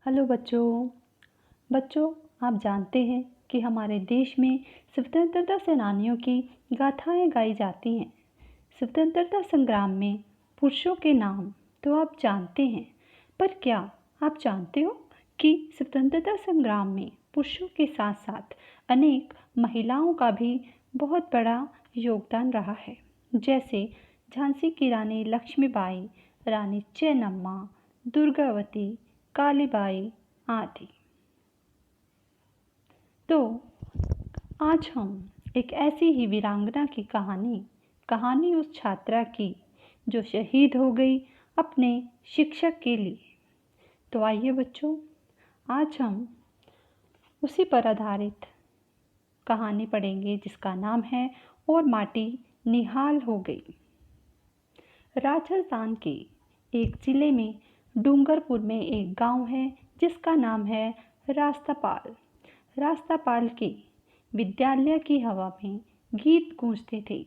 Hello बच्चों। बच्चों, आप जानते हैं कि हमारे देश में स्वतंत्रता सेनानियों की गाथाएं गाई जाती हैं। स्वतंत्रता संग्राम में पुरुषों के नाम तो आप जानते हैं, पर क्या आप जानते हो कि स्वतंत्रता संग्राम में पुरुषों के साथ साथ अनेक महिलाओं का भी बहुत बड़ा योगदान रहा है। जैसे झांसी की रानी लक्ष्मीबाई, रानी चेन्नम्मा, दुर्गावती, कालीबाई आदि। तो आज हम एक ऐसी ही वीरांगना की कहानी उस छात्रा की जो शहीद हो गई अपने शिक्षक के लिए। तो आइए बच्चों, आज हम उसी पर आधारित कहानी पढ़ेंगे जिसका नाम है और माटी निहाल हो गई। राजस्थान के एक जिले में डूंगरपुर में एक गांव है जिसका नाम है रास्तापाल। रास्तापाल के विद्यालय की हवा में गीत गूंजते थे।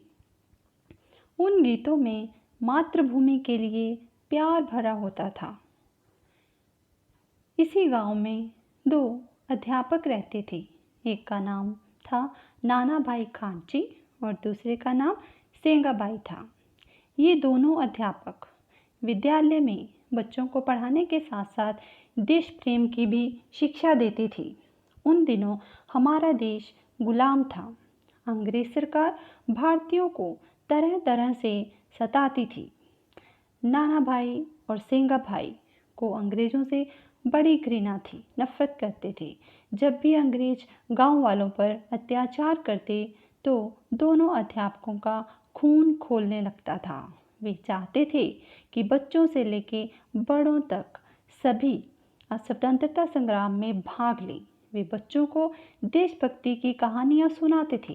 उन गीतों में मातृभूमि के लिए प्यार भरा होता था। इसी गांव में दो अध्यापक रहते थे। एक का नाम था नानाभाई खांची और दूसरे का नाम सेंगाबाई था। ये दोनों अध्यापक विद्यालय में बच्चों को पढ़ाने के साथ साथ देश प्रेम की भी शिक्षा देते थे। उन दिनों हमारा देश गुलाम था। अंग्रेज सरकार भारतीयों को तरह तरह से सताती थी। नाना भाई और सेंगा भाई को अंग्रेजों से बड़ी घृणा थी, नफरत करते थे। जब भी अंग्रेज गांव वालों पर अत्याचार करते तो दोनों अध्यापकों का खून खौलने लगता था। वे चाहते थे कि बच्चों से लेके बड़ों तक सभी स्वतंत्रता संग्राम में भाग लें। वे बच्चों को देशभक्ति की कहानियाँ सुनाते थे।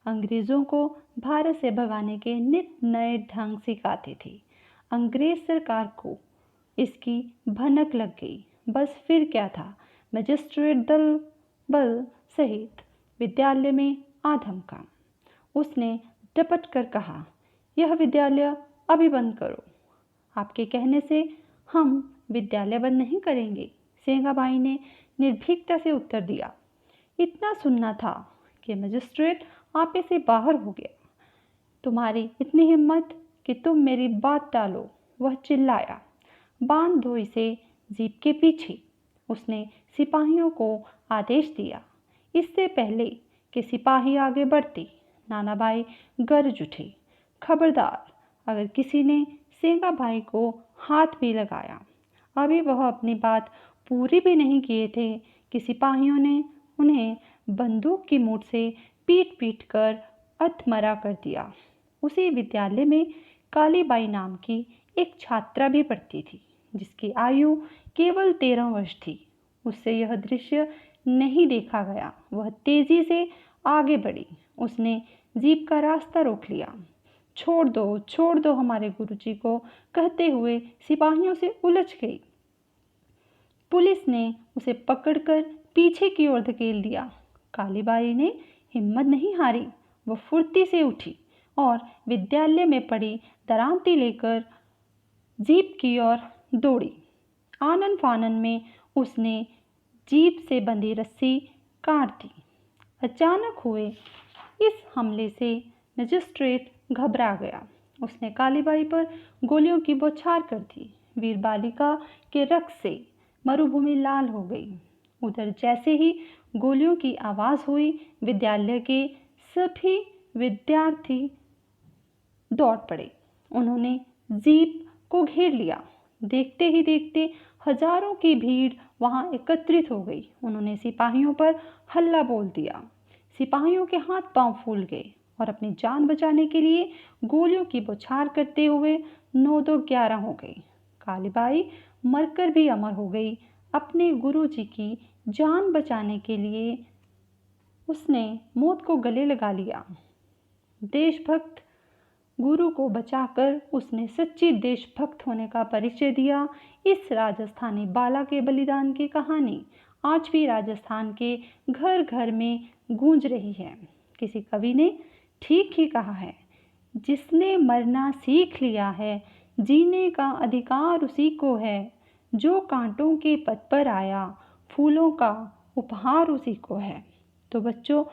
अंग्रेज़ों को भारत से भगाने के नित नए ढंग सिखाते थे। अंग्रेज सरकार को इसकी भनक लग गई। बस फिर क्या था, मजिस्ट्रेट दल बल सहित विद्यालय में आधम का। उसने डपट कर कहा, यह विद्यालय अभी बंद करो। आपके कहने से हम विद्यालय बंद नहीं करेंगे, सेंगाबाई ने निर्भीकता से उत्तर दिया। इतना सुनना था कि मजिस्ट्रेट आपे से बाहर हो गया। तुम्हारी इतनी हिम्मत कि तुम मेरी बात टालो, वह चिल्लाया। बांध दो इसे जीप के पीछे। उसने सिपाहियों को आदेश दिया। इससे पहले कि सिपाही आगे बढ़ते, नानाभाई गरज उठे, खबरदार, अगर किसी ने सेंगाबाई को हाथ भी लगाया। अभी वह अपनी बात पूरी भी नहीं किए थे कि सिपाहियों ने उन्हें बंदूक की नोक से पीट पीट कर अधमरा कर दिया। उसी विद्यालय में कालीबाई नाम की एक छात्रा भी पढ़ती थी जिसकी आयु केवल 13 वर्ष थी। उससे यह दृश्य नहीं देखा गया। वह तेजी से आगे बढ़ी। उसने जीप का रास्ता रोक लिया। छोड़ दो हमारे गुरुजी को, कहते हुए सिपाहियों से उलझ गई। पुलिस ने उसे पकड़कर पीछे की ओर धकेल दिया। कालीबाई ने हिम्मत नहीं हारी। वह फुर्ती से उठी और विद्यालय में पड़ी दरांती लेकर जीप की ओर दौड़ी। आनन फानन में उसने जीप से बंधी रस्सी काट दी। अचानक हुए इस हमले से मजिस्ट्रेट घबरा गया। उसने कालीबाई पर गोलियों की बौछार कर दी। वीर बालिका के रक्त से मरुभूमि लाल हो गई। उधर जैसे ही गोलियों की आवाज़ हुई, विद्यालय के सभी विद्यार्थी दौड़ पड़े। उन्होंने जीप को घेर लिया। देखते ही देखते हजारों की भीड़ वहां एकत्रित हो गई। उन्होंने सिपाहियों पर हल्ला बोल दिया। सिपाहियों के हाथ पांव फूल गए और अपनी जान बचाने के लिए गोलियों की बौछार करते हुए 9-2-11 हो गई। कालीबाई मरकर भी अमर हो गई। अपने गुरुजी की जान बचाने के लिए उसने मौत को गले लगा लिया। देशभक्त गुरु को बचाकर उसने सच्ची देशभक्त होने का परिचय दिया। इस राजस्थानी बाला के बलिदान की कहानी आज भी राजस्थान के घर घर में गूंज रही है। किसी कवि ने ठीक ही कहा है, जिसने मरना सीख लिया है, जीने का अधिकार उसी को है। जो कांटों के पथ पर आया, फूलों का उपहार उसी को है। तो बच्चों,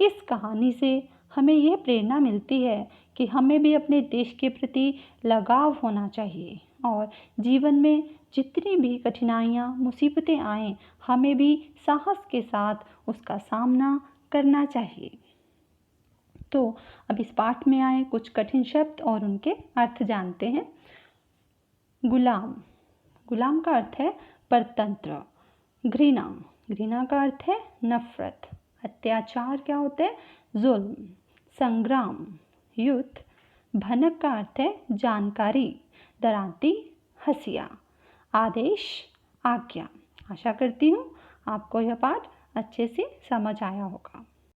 इस कहानी से हमें यह प्रेरणा मिलती है कि हमें भी अपने देश के प्रति लगाव होना चाहिए और जीवन में जितनी भी कठिनाइयाँ, मुसीबतें आएं, हमें भी साहस के साथ उसका सामना करना चाहिए। तो अब इस पाठ में आए कुछ कठिन शब्द और उनके अर्थ जानते हैं। गुलाम, गुलाम का अर्थ है परतंत्र। घृणा, घृणा का अर्थ है नफरत। अत्याचार क्या होते हैं? जुल्म। संग्राम, युद्ध। भनक का अर्थ है जानकारी, डराती हंसिया। आदेश, आज्ञा। आशा करती हूँ आपको यह पाठ अच्छे से समझ आया होगा।